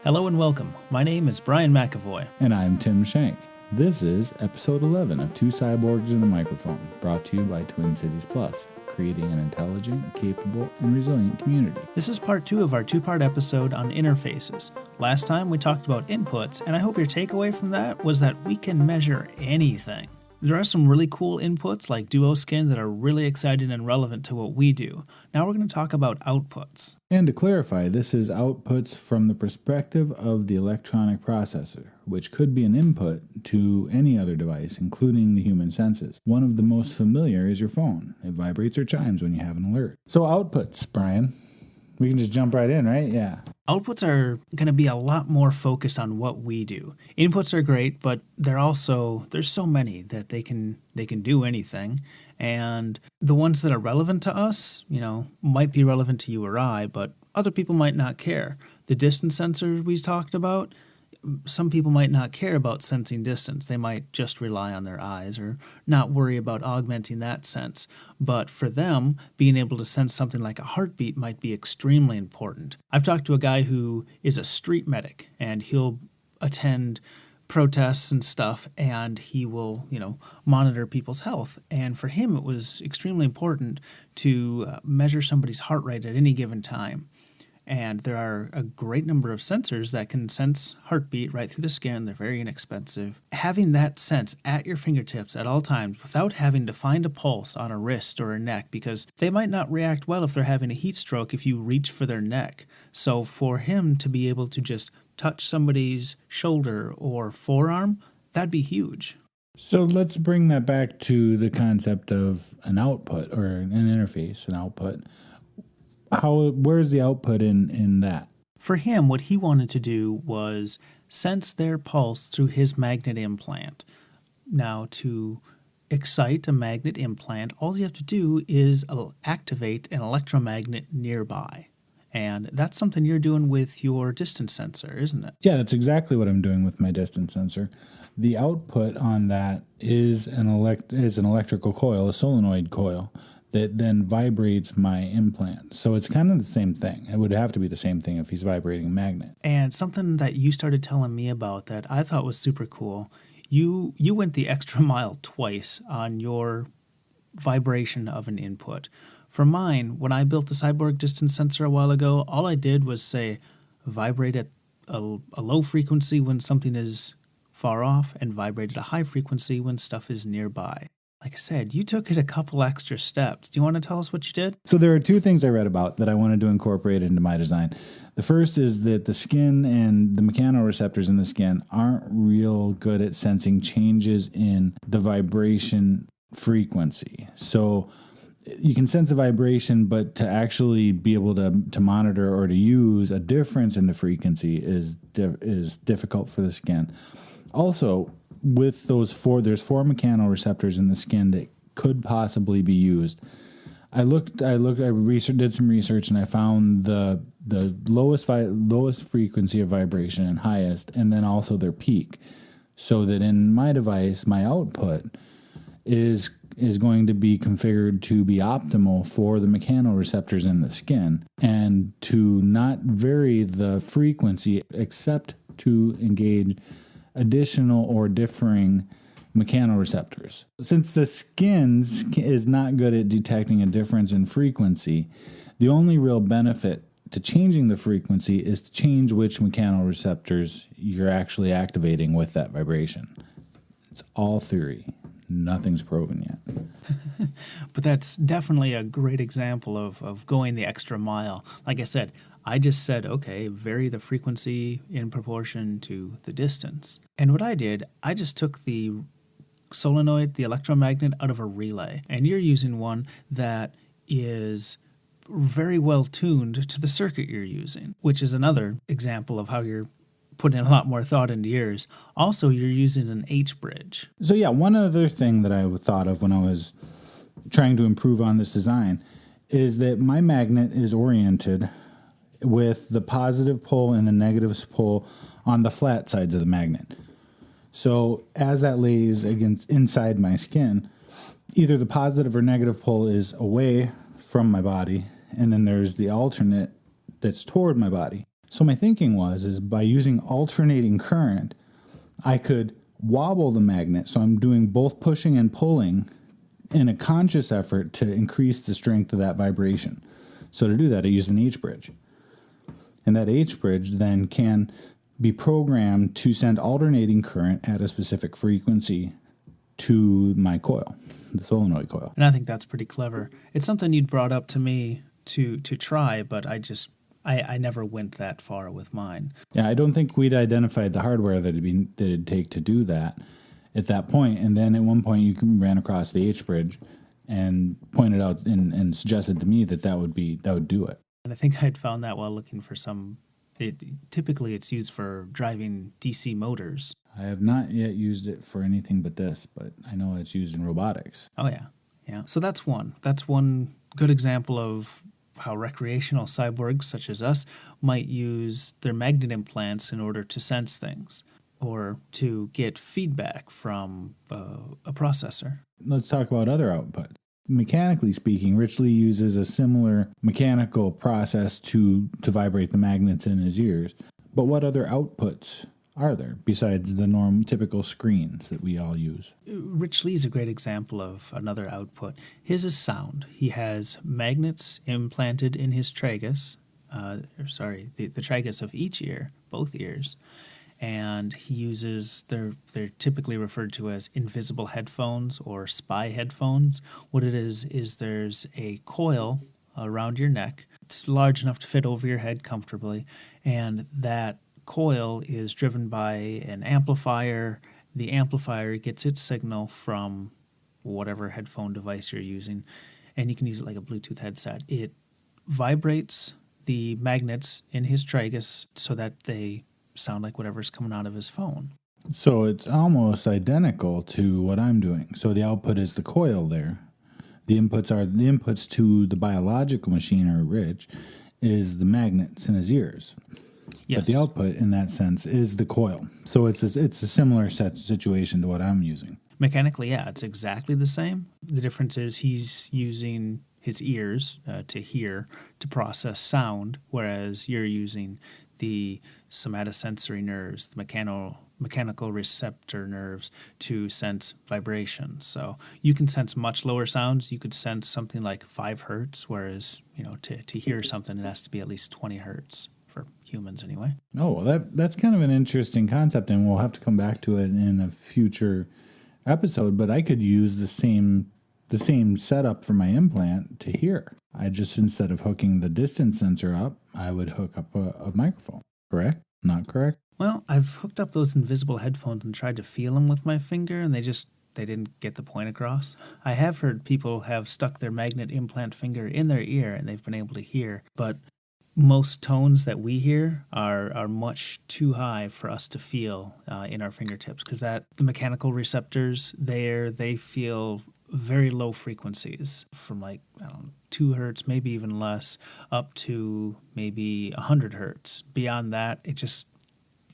Hello and welcome. My name is Brian McAvoy. And I'm Tim Shank. This is episode 11 of Two Cyborgs and a Microphone, brought to you by Twin Cities Plus, creating an intelligent, capable, and resilient community. This is part 2 of our 2-part episode on interfaces. Last time we talked about inputs, and I hope your takeaway from that was that we can measure anything. There are some really cool inputs like duoskin that are really exciting and relevant to what we do. Now we're going to talk about outputs. And to clarify, this is outputs from the perspective of the electronic processor, which could be an input to any other device, including the human senses. One of the most familiar is your phone. It vibrates or chimes when you have an alert. So outputs, Brian. We can just jump right in, right? Yeah. Outputs are going to be a lot more focused on what we do. Inputs are great, but there's so many that they can do anything. And the ones that are relevant to us, might be relevant to you or I, but other people might not care. The distance sensor we talked about, some people might not care about sensing distance. They might just rely on their eyes or not worry about augmenting that sense. But for them, being able to sense something like a heartbeat might be extremely important. I've talked to a guy who is a street medic, and he'll attend protests and stuff, and he will, monitor people's health. And for him, it was extremely important to measure somebody's heart rate at any given time. And there are a great number of sensors that can sense heartbeat right through the skin. They're very inexpensive. Having that sense at your fingertips at all times without having to find a pulse on a wrist or a neck, because they might not react well if they're having a heat stroke if you reach for their neck. So for him to be able to just touch somebody's shoulder or forearm, that'd be huge. So let's bring that back to the concept of an output or an interface, an output. Where's the output in that? For him, what he wanted to do was sense their pulse through his magnet implant. Now, to excite a magnet implant, all you have to do is activate an electromagnet nearby. And that's something you're doing with your distance sensor, isn't it? Yeah, that's exactly what I'm doing with my distance sensor. The output on that is an electrical coil, a solenoid coil, that then vibrates my implant. So it's kind of the same thing. It would have to be the same thing if he's vibrating a magnet. And something that you started telling me about that I thought was super cool, you went the extra mile twice on your vibration of an input. For mine, when I built the Cyborg distance sensor a while ago, all I did was say vibrate at a low frequency when something is far off and vibrate at a high frequency when stuff is nearby. Like I said, you took it a couple extra steps. Do you want to tell us what you did? So there are two things I read about that I wanted to incorporate into my design. The first is that the skin and the mechanoreceptors in the skin aren't real good at sensing changes in the vibration frequency. So you can sense a vibration, but to actually be able to monitor or to use a difference in the frequency is difficult for the skin. Also, with there's 4 mechanoreceptors in the skin that could possibly be used. I did some research, and I found the lowest frequency of vibration and highest, and then also their peak, so that in my device, my output is going to be configured to be optimal for the mechanoreceptors in the skin, and to not vary the frequency except to engage additional or differing mechanoreceptors. Since the skin is not good at detecting a difference in frequency, the only real benefit to changing the frequency is to change which mechanoreceptors you're actually activating with that vibration. It's all theory. Nothing's proven yet. But that's definitely a great example of going the extra mile. Like I said, I just said, okay, vary the frequency in proportion to the distance. And what I did, I just took the solenoid, the electromagnet, out of a relay. And you're using one that is very well tuned to the circuit you're using, which is another example of how you're putting a lot more thought into yours. Also, you're using an H-bridge. So yeah, one other thing that I thought of when I was trying to improve on this design is that my magnet is oriented with the positive pole and the negative pole on the flat sides of the magnet. So as that lays inside my skin, either the positive or negative pole is away from my body, and then there's the alternate that's toward my body. So my thinking is by using alternating current, I could wobble the magnet. So I'm doing both pushing and pulling in a conscious effort to increase the strength of that vibration. So to do that, I use an H bridge. And that H bridge then can be programmed to send alternating current at a specific frequency to my coil, the solenoid coil. And I think that's pretty clever. It's something you'd brought up to me to try, but I never went that far with mine. Yeah, I don't think we'd identified the hardware that it'd take to do that at that point. And then at one point you ran across the H bridge and pointed out and suggested to me that would do it. And I think I'd found that while looking for typically it's used for driving DC motors. I have not yet used it for anything but this, but I know it's used in robotics. Oh yeah. Yeah. So that's one good example of how recreational cyborgs such as us might use their magnet implants in order to sense things or to get feedback from a processor. Let's talk about other outputs. Mechanically speaking, Rich Lee uses a similar mechanical process to vibrate the magnets in his ears. But what other outputs are there besides the typical screens that we all use? Rich Lee's a great example of another output. His is sound. He has magnets implanted in his tragus, the tragus of each ear, both ears, and he uses, they're typically referred to as invisible headphones or spy headphones. What it is there's a coil around your neck. It's large enough to fit over your head comfortably, and that coil is driven by an amplifier. The amplifier gets its signal from whatever headphone device you're using, and you can use it like a Bluetooth headset. It vibrates the magnets in his tragus so that they sound like whatever's coming out of his phone. So it's almost identical to what I'm doing. So the output is the coil there. The inputs to the biological machine, or Rich, is the magnets in his ears. Yes. But the output in that sense is the coil. So it's a similar situation to what I'm using. Mechanically, yeah, it's exactly the same. The difference is he's using his ears to hear, to process sound, whereas you're using the somatosensory nerves, the mechanical receptor nerves to sense vibration. So you can sense much lower sounds. You could sense something like 5 hertz, whereas to hear something, it has to be at least 20 hertz for humans anyway. Oh, well, that's kind of an interesting concept, and we'll have to come back to it in a future episode. But I could use the same setup for my implant to hear. I just, instead of hooking the distance sensor up, I would hook up a microphone. Correct? Not correct? Well, I've hooked up those invisible headphones and tried to feel them with my finger, and they didn't get the point across. I have heard people have stuck their magnet implant finger in their ear and they've been able to hear, but most tones that we hear are much too high for us to feel in our fingertips, because the mechanical receptors there, they feel very low frequencies from like 2 hertz, maybe even less, up to maybe 100 hertz. Beyond that,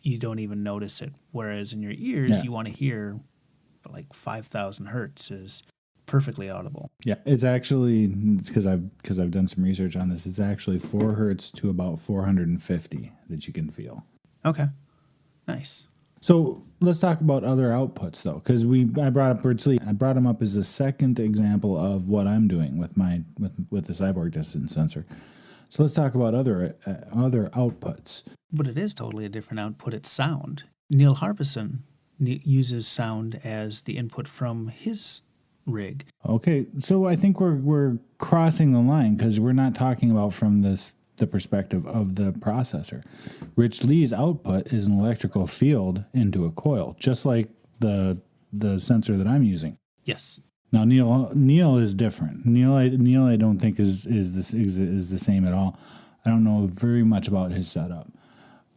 you don't even notice it. Whereas in your ears, you want to hear like 5,000 hertz is perfectly audible. Yeah, it's because I've done some research on this. It's actually 4 hertz to about 450 that you can feel. Okay, nice. So let's talk about other outputs, though, because I brought up Rich Lee. I brought him up as the second example of what I'm doing with the Cyborg distance sensor. So let's talk about other outputs. But it is totally a different output. It's sound. Neil Harbison uses sound as the input from his rig. Okay, so I think we're crossing the line, because we're not talking about from the perspective of the processor. Rich Lee's output is an electrical field into a coil, just like the sensor that I'm using. Yes. Now Neil is different. Neil I don't think is the same at all. I don't know very much about his setup.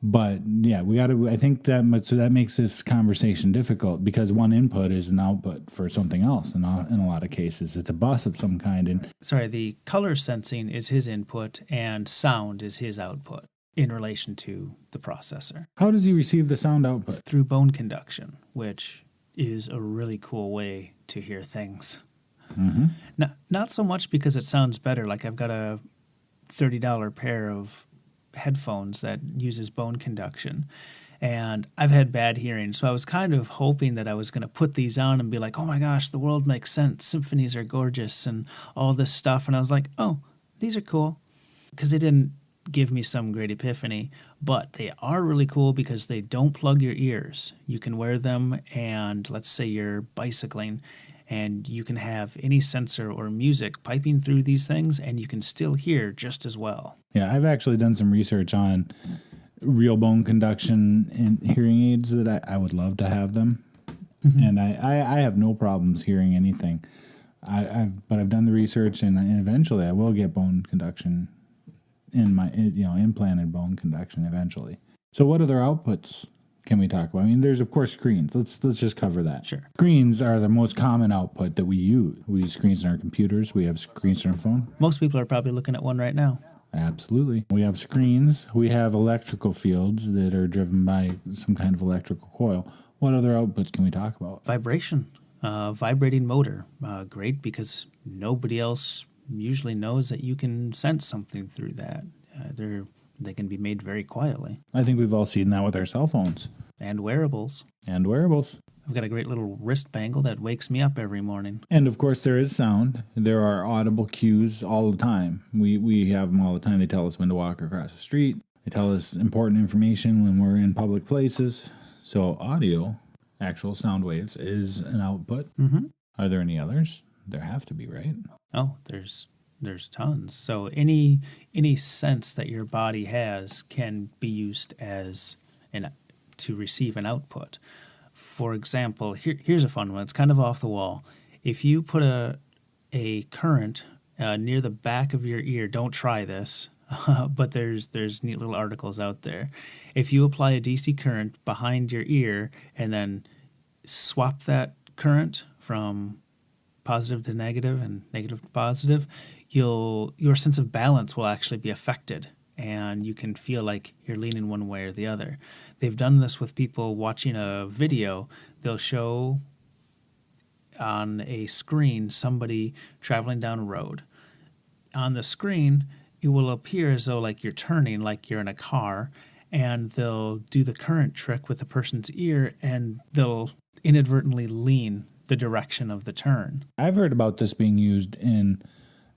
But yeah, I think that makes this conversation difficult, because one input is an output for something else. And in a lot of cases, it's a bus of some kind. The color sensing is his input and sound is his output in relation to the processor. How does he receive the sound output? Through bone conduction, which is a really cool way to hear things. Mm-hmm. Not so much because it sounds better. Like I've got a $30 pair of headphones that uses bone conduction. And I've had bad hearing, so I was kind of hoping that I was going to put these on and be like, oh my gosh, the world makes sense. Symphonies are gorgeous and all this stuff. And I was like, oh, these are cool. Because they didn't give me some great epiphany, but they are really cool because they don't plug your ears. You can wear them, and let's say you're bicycling, and you can have any sensor or music piping through these things, and you can still hear just as well. Yeah, I've actually done some research on real bone conduction in hearing aids that I would love to have them. And I have no problems hearing anything. But I've done the research, and eventually I will get bone conduction in my, implanted bone conduction eventually. So what other outputs can we talk about? I mean, there's of course screens. Let's just cover that. Sure. Screens are the most common output that we use. We use screens in our computers. We have screens in our phone. Most people are probably looking at one right now. Absolutely. We have screens. We have electrical fields that are driven by some kind of electrical coil. What other outputs can we talk about? Vibration, vibrating motor. Great, because nobody else usually knows that you can sense something through that. They can be made very quietly. I think we've all seen that with our cell phones. And wearables. And wearables. I've got a great little wrist bangle that wakes me up every morning. And of course there is sound. There are audible cues all the time. We have them all the time. They tell us when to walk across the street. They tell us important information when we're in public places. So audio, actual sound waves, is an output. Mm-hmm. Are there any others? There have to be, right? Oh, there's tons. So any sense that your body has can be used as to receive an output. For example, here's a fun one. It's kind of off the wall. If you put a current near the back of your ear, don't try this, but there's neat little articles out there. If you apply a DC current behind your ear and then swap that current from positive to negative and negative to positive, your sense of balance will actually be affected, and you can feel like you're leaning one way or the other. They've done this with people watching a video. They'll show on a screen somebody traveling down a road. On the screen, it will appear as though like you're turning, like you're in a car, and they'll do the current trick with the person's ear, and they'll inadvertently lean the direction of the turn. I've heard about this being used in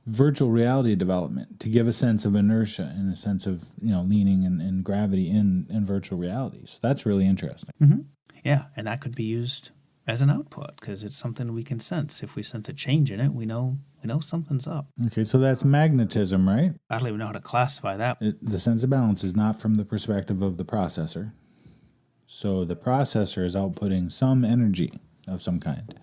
virtual reality development to give a sense of inertia and a sense of leaning and gravity in virtual reality. So that's really interesting. Mm-hmm. Yeah, and that could be used as an output because it's something we can sense. If we sense a change in it, we know something's up. Okay, so that's magnetism, right? I don't even know how to classify that. The sense of balance is not from the perspective of the processor. So the processor is outputting some energy of some kind,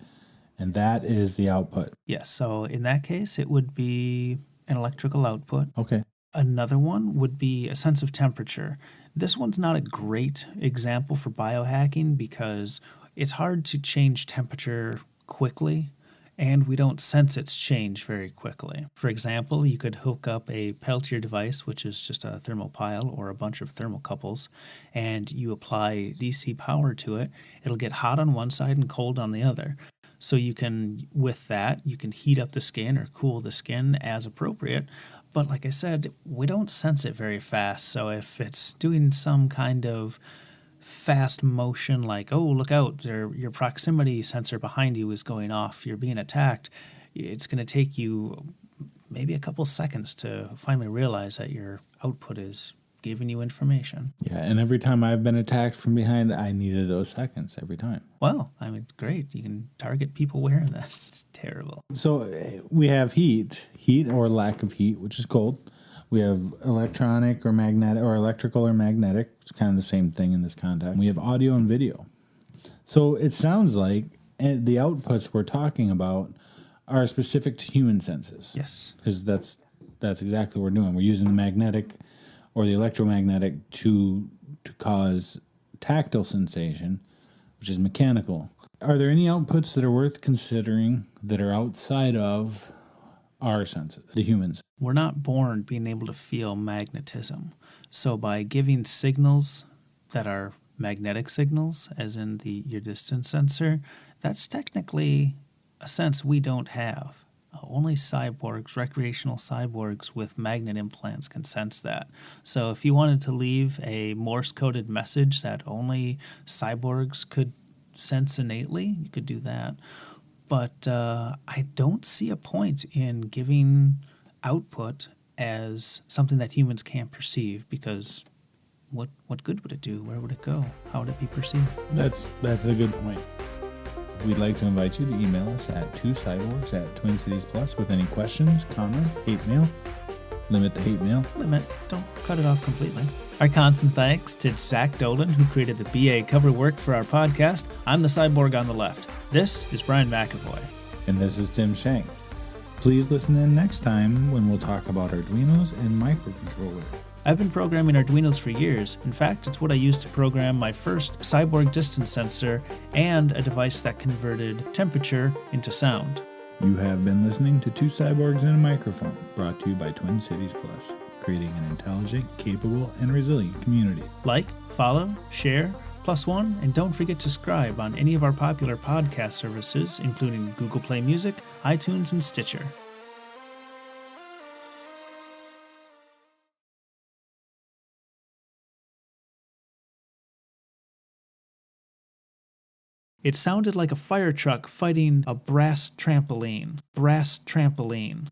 and that is the output. Yes, so in that case, it would be an electrical output. Okay. Another one would be a sense of temperature. This one's not a great example for biohacking because it's hard to change temperature quickly, and we don't sense its change very quickly. For example, you could hook up a Peltier device, which is just a thermopile or a bunch of thermocouples, and you apply DC power to it. It'll get hot on one side and cold on the other. So you can heat up the skin or cool the skin as appropriate. But like I said, we don't sense it very fast. So if it's doing some kind of fast motion like, oh, look out, your proximity sensor behind you is going off, you're being attacked, it's going to take you maybe a couple seconds to finally realize that your output is giving you information. Yeah, and every time I've been attacked from behind, I needed those seconds every time. Well, I mean, great. You can target people wearing this. It's terrible. So we have heat or lack of heat, which is cold. We have electronic or magnetic or electrical or magnetic. It's kind of the same thing in this context. We have audio and video. So it sounds like the outputs we're talking about are specific to human senses. Yes. Because that's exactly what we're doing. We're using the magnetic or the electromagnetic to cause tactile sensation, which is mechanical. Are there any outputs that are worth considering that are outside of our senses, the humans? We're not born being able to feel magnetism. So by giving signals that are magnetic signals, as in your distance sensor, that's technically a sense we don't have. Only cyborgs, recreational cyborgs with magnet implants can sense that. So if you wanted to leave a Morse coded message that only cyborgs could sense innately, you could do that. But I don't see a point in giving output as something that humans can't perceive, because what good would it do? Where would it go? How would it be perceived? That's a good point. We'd like to invite you to email us at 2cyborgs@TwinCitiesPlus with any questions, comments, hate mail. Limit the hate mail. Limit. Don't cut it off completely. Our constant thanks to Zach Dolan, who created the BA cover work for our podcast. I'm the cyborg on the left. This is Brian McAvoy. And this is Tim Shank. Please listen in next time when we'll talk about Arduinos and microcontrollers. I've been programming Arduinos for years. In fact, it's what I used to program my first Cyborg distance sensor and a device that converted temperature into sound. You have been listening to Two Cyborgs and a Microphone, brought to you by Twin Cities Plus, creating an intelligent, capable, and resilient community. Like, follow, share, +1, and don't forget to subscribe on any of our popular podcast services, including Google Play Music, iTunes, and Stitcher. It sounded like a fire truck fighting a brass trampoline. Brass trampoline.